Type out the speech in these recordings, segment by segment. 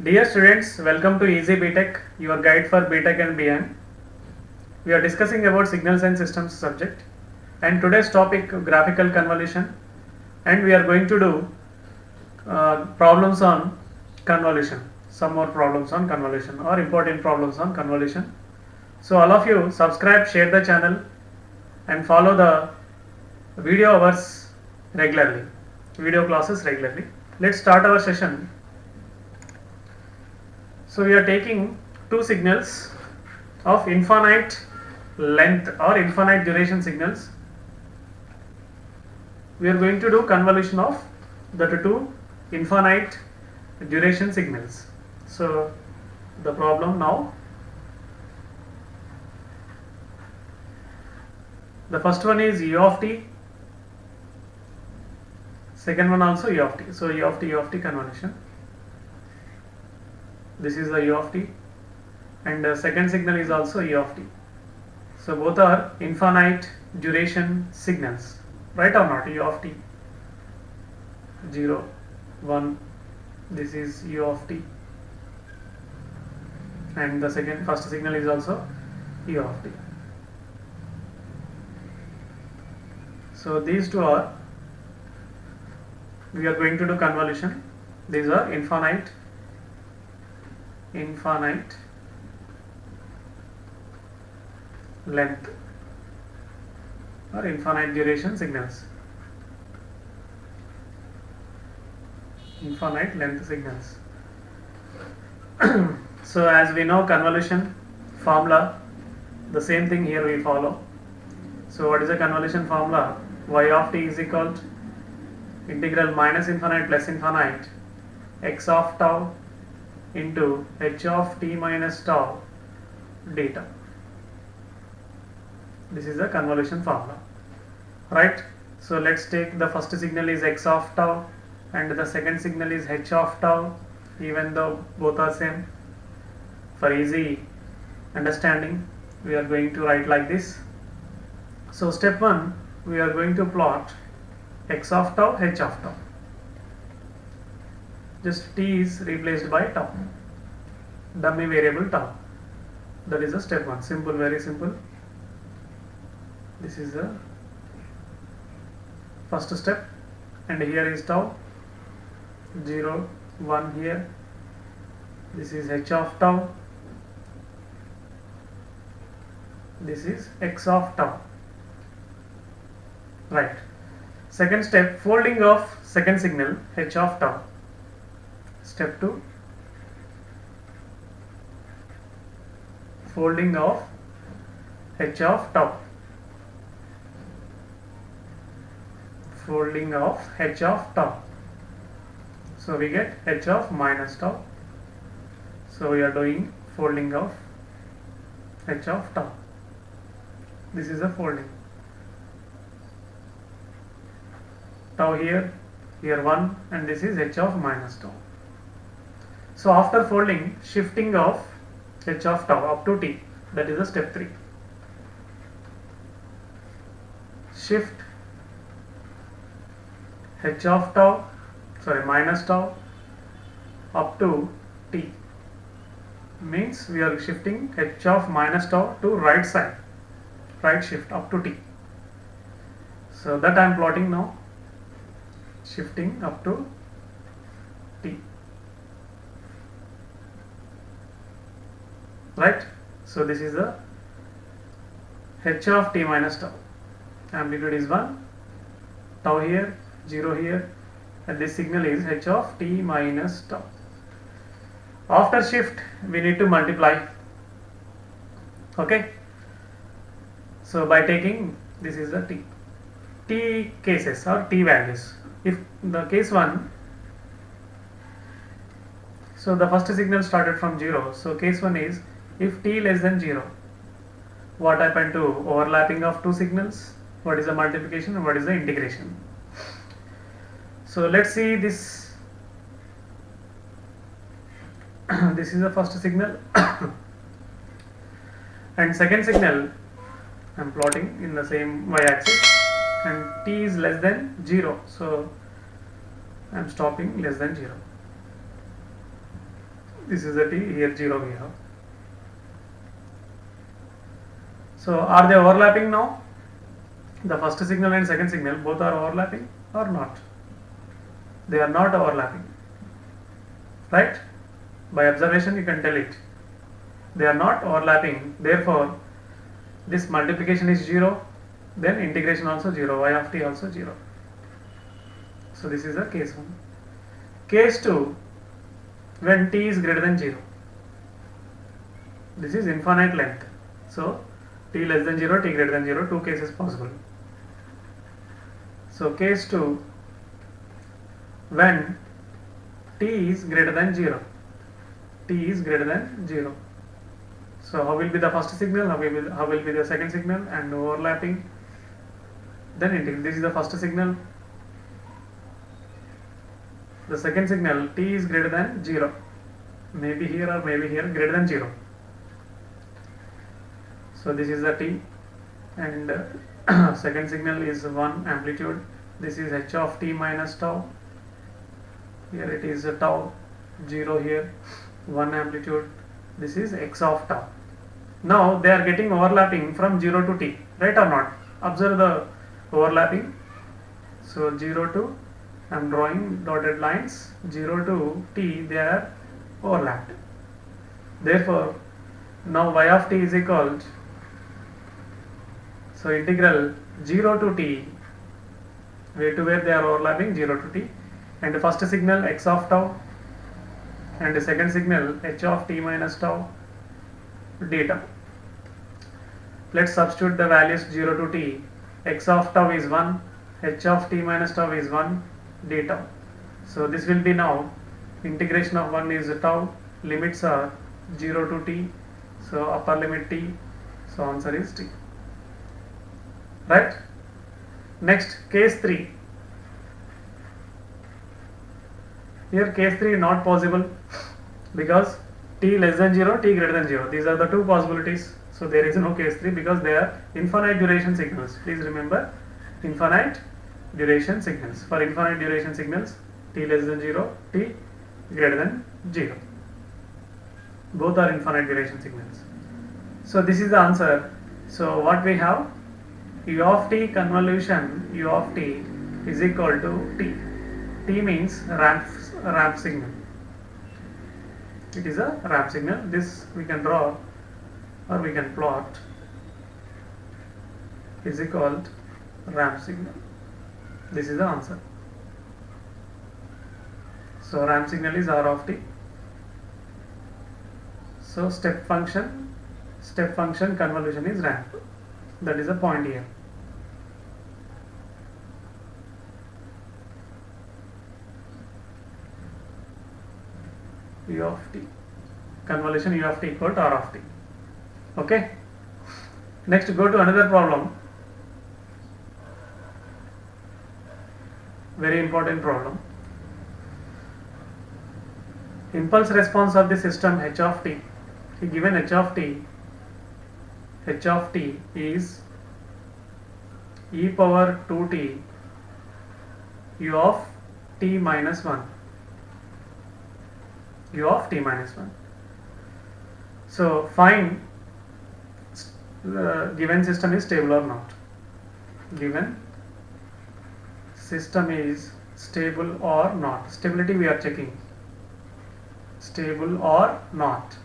Dear students, welcome to Easy BTech, your guide for BTech and beyond. We are discussing about signals and systems subject, and today's topic graphical convolution, and we are going to do problems on convolution, some more problems on convolution or important problems on convolution. So all of you subscribe, share the channel and follow the video hours regularly, video classes regularly. Let's start our session. So we are taking two signals of infinite length or infinite duration signals. We are going to do convolution of the two infinite duration signals. So the problem now, the first one is u of t, second one also u of t. So u of t convolution. This is the u of t, and the second signal is also u of t. So both are infinite duration signals, right or not? U of t 0 1, this is u of t, and the first signal is also u of t. So these two are, we are going to do convolution. These are infinite length or infinite duration signals. Infinite length signals. So as we know, convolution formula, the same thing here we follow. So what is the convolution formula? Y of t is equal to integral minus infinite plus infinite x of tau into h of t minus tau d tau. This is the convolution formula, right? So let's take the first signal is x of tau and the second signal is h of tau, even though both are same. For easy understanding, we are going to write like this. So step 1, we are going to plot x of tau, h of tau. Just t is replaced by tau, dummy variable tau. That is the step 1. Simple, very simple. This is the first step, and here is tau 0 1 here. This is h of tau. This is x of tau. Right. Second step, folding of second signal h of tau. Step 2, folding of h of tau. Folding of h of tau. So we get h of minus tau. So we are doing folding of h of tau. This is a folding. Tau here 1, and this is h of minus tau. So after folding, shifting of h of tau up to t, that is the step 3. Shift h of tau, minus tau up to t, means we are shifting h of minus tau to right side, right shift up to t. So that I am plotting now, shifting up to t, right? So this is the h of t minus tau. Amplitude is 1, tau here, 0 here, and this signal is h of t minus tau. After shift, we need to multiply. Okay. So by taking, this is the t cases or t values. If the case 1, so the first signal started from 0. So case 1 is if t less than 0. What happened to overlapping of two signals? What is the multiplication and what is the integration? So let's see this. This is the first signal and second signal I am plotting in the same y-axis, and t is less than 0. So I am stopping less than 0. This is a t, here 0 we have. So are they overlapping now? The first signal and second signal both are overlapping or not? They are not overlapping, right? By observation you can tell it. They are not overlapping, therefore this multiplication is 0, then integration also 0, y of t also 0. So this is the case 1. Case 2, when t is greater than 0. This is infinite length. So t less than 0, t greater than 0, two cases possible. So case 2, when t is greater than 0. T is greater than 0. So how will be the first signal, how will be the second signal, and overlapping, then integral. This is the first signal. The second signal, t is greater than 0, maybe here or maybe here, greater than 0. So this is the t, and second signal is 1 amplitude. This is h of t minus tau. Here it is a tau, 0 here, 1 amplitude. This is x of tau. Now they are getting overlapping from 0 to t, right or not? Observe the overlapping. So 0 to, I am drawing dotted lines, 0 to t, they are overlapped. Therefore now y of t is equal to, so integral 0 to t, where to where they are overlapping, 0 to t, and the first signal x of tau, and the second signal h of t minus tau d tau. Let's substitute the values 0 to t. X of tau is 1, h of t minus tau is 1, d tau. So this will be now integration of 1 is tau, limits are 0 to t, so upper limit t, so answer is t. Right? Next, case 3. Here case 3 not possible because t less than 0, t greater than 0. These are the two possibilities. So there is no case 3 because they are infinite duration signals. Please remember, infinite duration signals. For infinite duration signals, t less than 0, t greater than 0. Both are infinite duration signals. So this is the answer. So what we have, u of t convolution u of t is equal to t. T means ramp signal. It is a ramp signal. This we can draw or we can plot, is equal to ramp signal. This is the answer. So ramp signal is r of t. So step function convolution is ramp. That is the point here. U of t, convolution u of t equal to r of t. Okay. Next, go to another problem. Very important problem. Impulse response of the system h of t. Given h of t is e power 2t u of t minus 1. U of t minus 1. So find given system is stable or not. Given system is stable or not. Stability we are checking. Stable or not,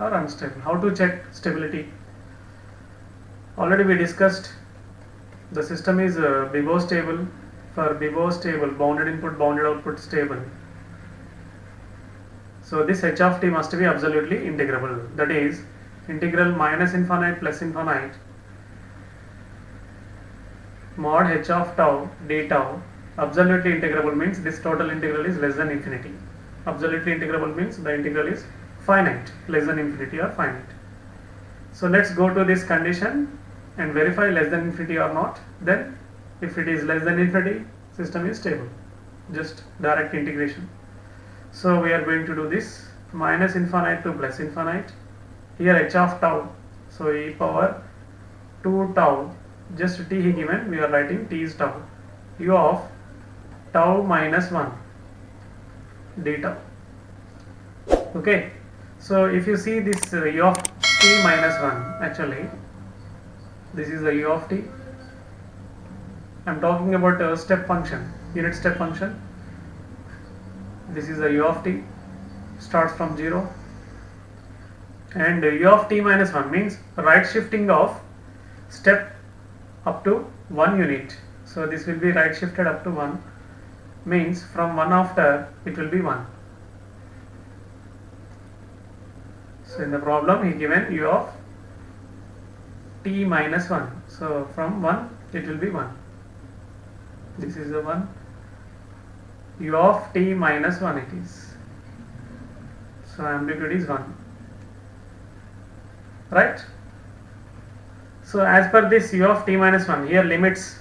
or unstable. How to check stability? Already we discussed the system is Bibo stable. For Bibo stable, bounded input, bounded output stable. So this h of t must be absolutely integrable. That is integral minus infinite plus infinite mod h of tau d tau. Absolutely integrable means this total integral is less than infinity. Absolutely integrable means the integral is finite, less than infinity or finite. So let's go to this condition and verify less than infinity or not. Then if it is less than infinity, system is stable. Just direct integration. So we are going to do this minus infinite to plus infinite. Here h of tau, so e power 2 tau, just t he given, we are writing t is tau. U of tau minus 1 d tau. Okay, so if you see this u of t minus 1, actually this is the u of t. I am talking about a step function, unit step function. This is the u of t, starts from 0, and u of t minus 1 means right shifting of step up to 1 unit. So this will be right shifted up to 1, means from 1 after it will be 1. So in the problem he given u of t minus 1. So from 1 it will be 1. This is the 1. U of t minus 1 it is. So amplitude is 1. Right? So as per this u of t minus 1, here limits.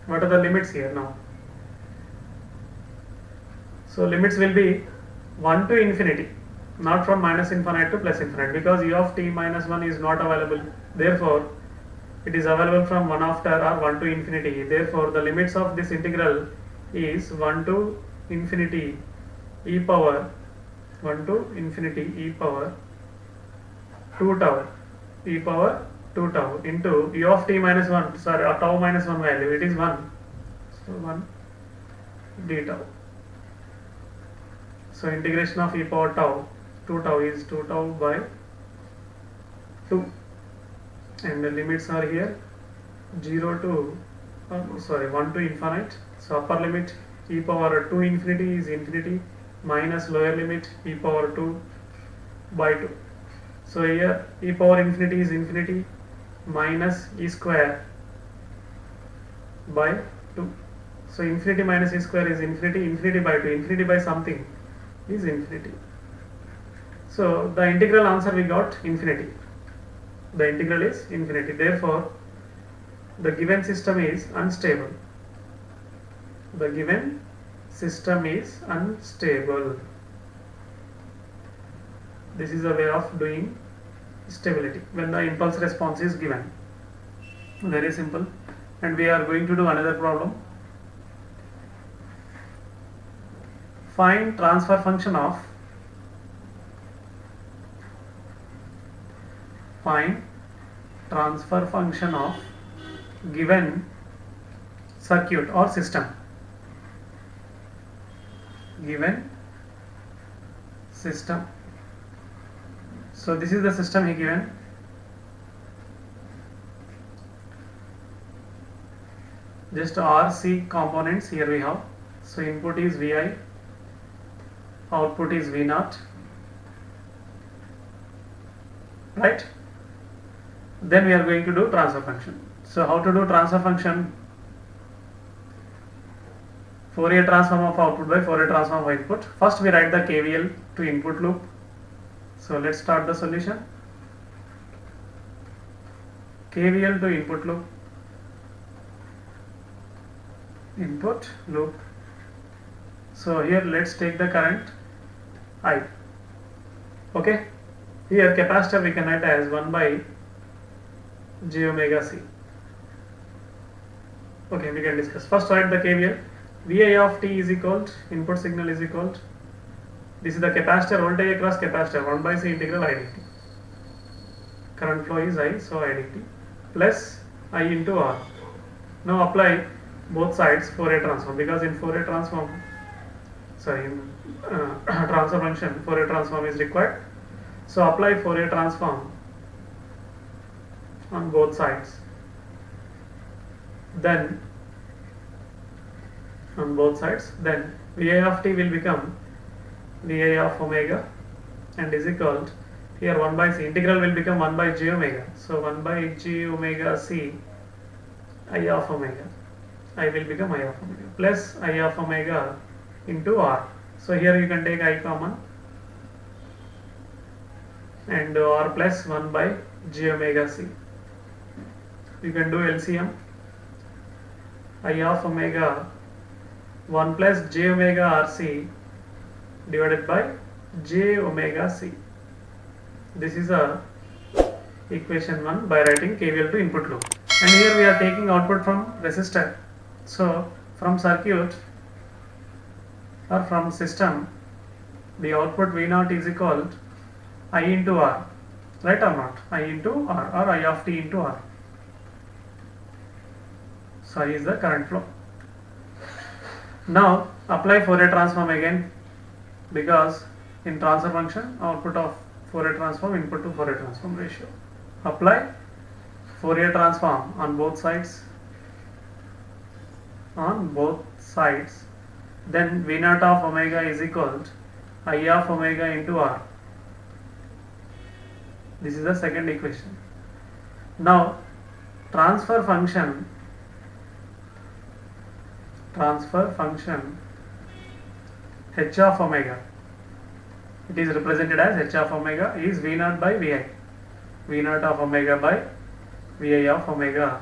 What are the limits here now? So limits will be 1 to infinity, not from minus infinite to plus infinite, because u of t minus 1 is not available. Therefore, it is available from 1 after or 1 to infinity. Therefore, the limits of this integral is 1 to infinity e power 1 to infinity e power 2 tau into u of t minus 1, sorry, tau minus 1 value, it is 1. So 1 d tau. So integration of e power tau, 2 tau is 2 tau by 2, and the limits are here 0 to 1 to infinite. So upper limit e power 2 infinity is infinity, minus lower limit e power 2 by 2. So here e power infinity is infinity, minus e square by 2. So infinity minus e square is infinity, infinity by 2, infinity by something is infinity. So the integral answer we got infinity. The integral is infinity. Therefore, the given system is unstable. The given system is unstable. This is a way of doing stability when the impulse response is given. Very simple. And we are going to do another problem. Find transfer function of given circuit or system. Given system. So this is the system he given. Just RC components here we have. So input is Vi, output is V0, right? Then we are going to do transfer function. So how to do transfer function? Fourier transform of output by Fourier transform of input. First we write the KVL to input loop. So let's start the solution. KVL to input loop. So here let's take the current I. Okay, here capacitor we can write as 1 by j omega c. Okay, we can discuss. First write the KVL. Vi of t is equal to input signal is equal to, this is the capacitor, voltage across capacitor, 1 by c integral I dt. Current flow is I, so I dt plus I into R. Now apply both sides Fourier transform, because in Fourier transform, transfer function Fourier transform is required. So apply Fourier transform on both sides. Then on both sides, then Vi of t will become Vi of omega and is equal to, here 1 by c, integral will become 1 by j omega. So 1 by j omega c I of omega. I will become I of omega plus I of omega into R. So here you can take I common and R plus 1 by j omega c. You can do LCM. I of omega 1 plus j omega RC divided by j omega c. This is a equation 1 by writing KVL to input loop. And here we are taking output from resistor. So from circuit or from system, the output V0 is equal to I into R, right or not? I into R or I of t into R. So I is the current flow. Now apply Fourier transform again, because in transfer function output of Fourier transform input to Fourier transform ratio. Apply Fourier transform on both sides. Then V0 of omega is equal to I of omega into R. This is the second equation. Now transfer function h of omega, it is represented as h of omega is V0 by Vi, V0 of omega by Vi of omega.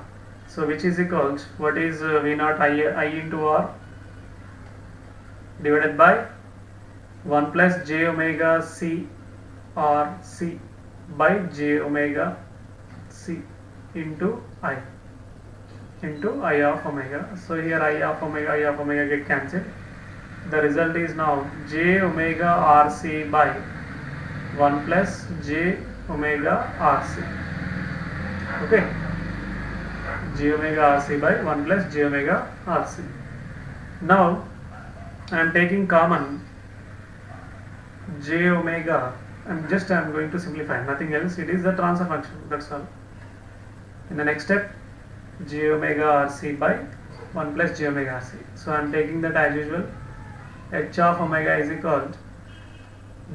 So which is equal to, what is V0 I into R divided by 1 plus j omega c R c by j omega c into I of omega. So here I of omega get cancelled. The result is now j omega rc by 1 plus j omega rc. Okay, j omega rc by 1 plus j omega rc. Now I am taking common j omega, I am going to simplify, nothing else. It is the transfer function, that's all. In the next step, j omega rc by 1 plus j omega rc. So I am taking that as usual. H of omega is equal to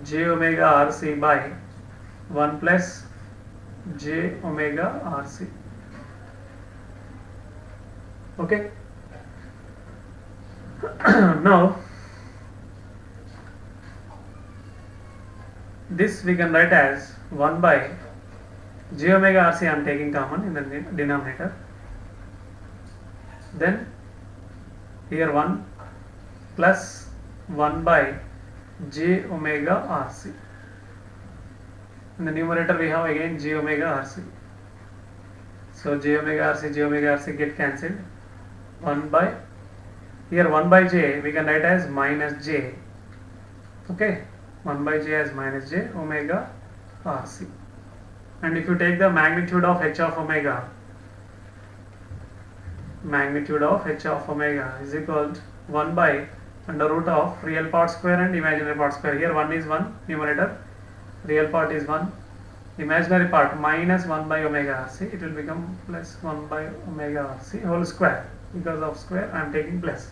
j omega rc by 1 plus j omega rc. Okay. Now this we can write as 1 by j omega rc. I am taking common in the denominator. Then here 1 plus 1 by j omega rc. In the numerator we have again j omega rc. So j omega rc get cancelled. 1 by, here 1 by j we can write as minus j. Okay, 1 by j as minus j omega rc. And if you take the magnitude of h of omega, is equal to 1 by under root of real part square and imaginary part square. Here 1 is 1 numerator, real part is 1, imaginary part minus 1 by omega rc. It will become plus 1 by omega rc whole square. Because of square I am taking plus.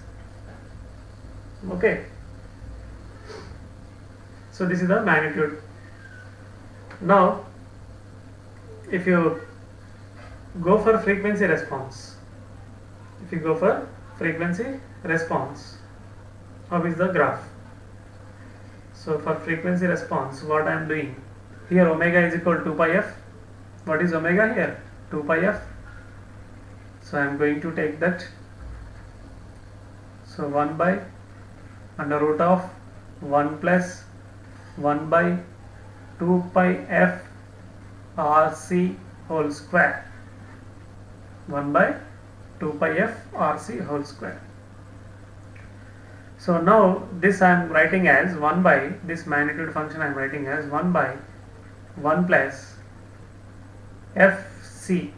Okay, so this is the magnitude. Now if you go for frequency response, how is the graph? So for frequency response, what I am doing here, omega is equal to 2 pi f. What is omega here? 2 pi f. So I am going to take that. So 1 by under root of 1 plus 1 by 2 pi f rc whole square. 1 by 2 pi f rc whole square. So now this I am writing as 1 by, this magnitude function I am writing as 1 by 1 plus fc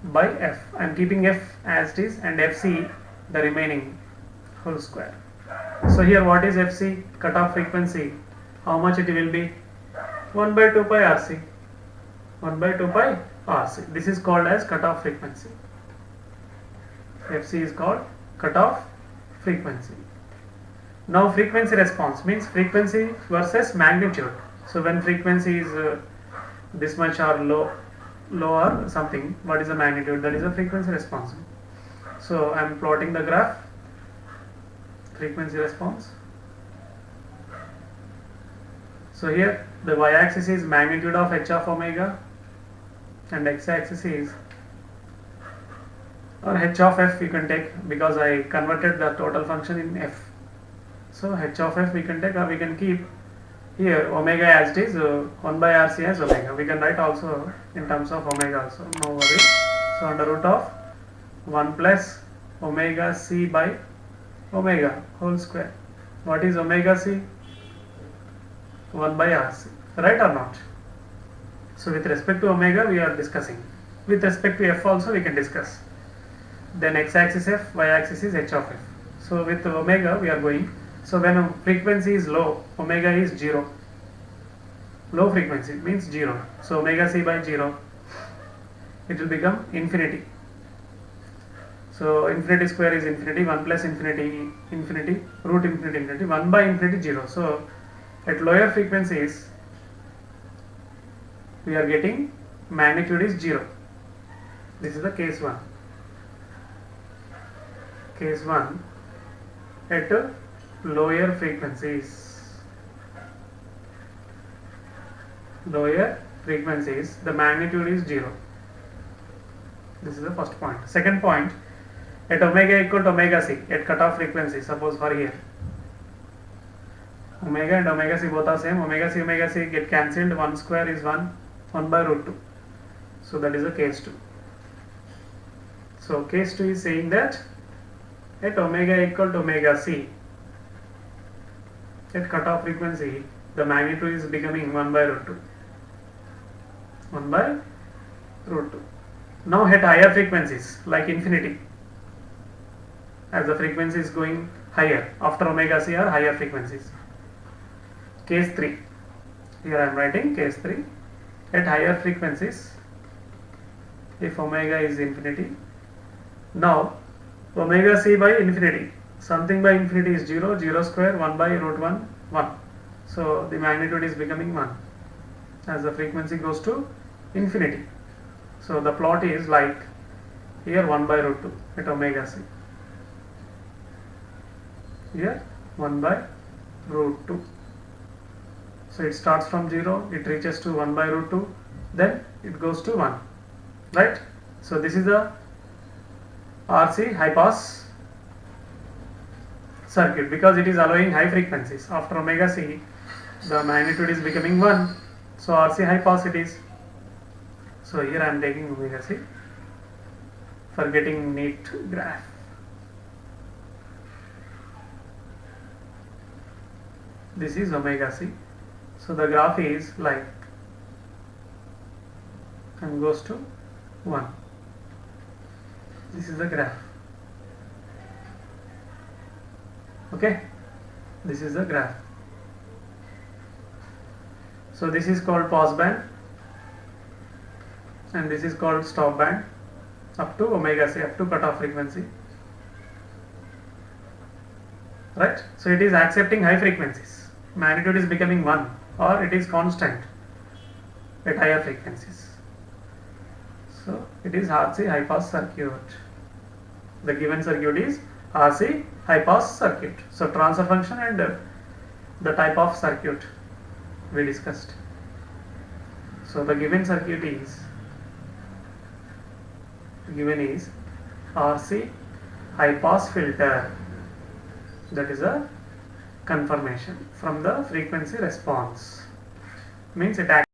by f. I am keeping f as it is and fc the remaining whole square. So here what is fc? Cutoff frequency. How much it will be? 1 by 2 pi rc. 1 by 2 pi rc. This is called as cutoff frequency. fc is called cutoff frequency. Now frequency response means frequency versus magnitude. So when frequency is this much or low or something, what is the magnitude? That is a frequency response. So I am plotting the graph, frequency response. So here the y-axis is magnitude of h of omega and x-axis is, or h of f you can take, because I converted the total function in f. So h of f we can take, or we can keep here omega as it is, 1 by rc as omega. We can write also in terms of omega also, no worry. So under root of 1 plus omega c by omega whole square. What is omega c? 1 by RC, right or not? So with respect to omega we are discussing. With respect to f also we can discuss. Then x-axis f, y-axis is h of f. So with omega we are going. So when frequency is low, omega is 0. Low frequency means 0. So omega c by 0, it will become infinity. So infinity square is infinity, 1 plus infinity, infinity, root infinity, infinity, 1 by infinity 0. So at lower frequencies we are getting magnitude is 0. This is the case 1. Case 1 at lower frequencies. Lower frequencies, the magnitude is 0. This is the first point. Second point, at omega equal to omega c, at cutoff frequency, suppose for here. Omega and omega c both are same. Omega c get cancelled. 1 square is 1 by root 2. So that is the case 2. So case 2 is saying that at omega equal to omega c, at cutoff frequency, the magnitude is becoming 1 by root 2. 1 by root 2. Now at higher frequencies like infinity, as the frequency is going higher, after omega c are higher frequencies. Case 3, here I am writing case 3, at higher frequencies, if omega is infinity, now omega c by infinity, something by infinity is 0, 0 square, 1 by root 1, 1. So the magnitude is becoming 1 as the frequency goes to infinity. So the plot is like here 1 by root 2 at omega c. Here 1 by root 2. So it starts from 0, it reaches to 1 by root 2, then it goes to 1. Right? So this is the RC high pass circuit because it is allowing high frequencies. After omega c, the magnitude is becoming 1. So RC high pass it is. So here I am taking omega c for getting neat graph. This is omega c. So the graph is like and goes to 1. This is the graph. Okay, this is the graph. So this is called pass band and this is called stop band up to omega c, up to cutoff frequency. Right? So it is accepting high frequencies. Magnitude is becoming 1 or it is constant at higher frequencies. So it is RC high pass circuit. The given circuit is RC high pass circuit. So transfer function and the type of circuit we discussed. So the given circuit is RC high pass filter. That is a confirmation from the frequency response. Means it acts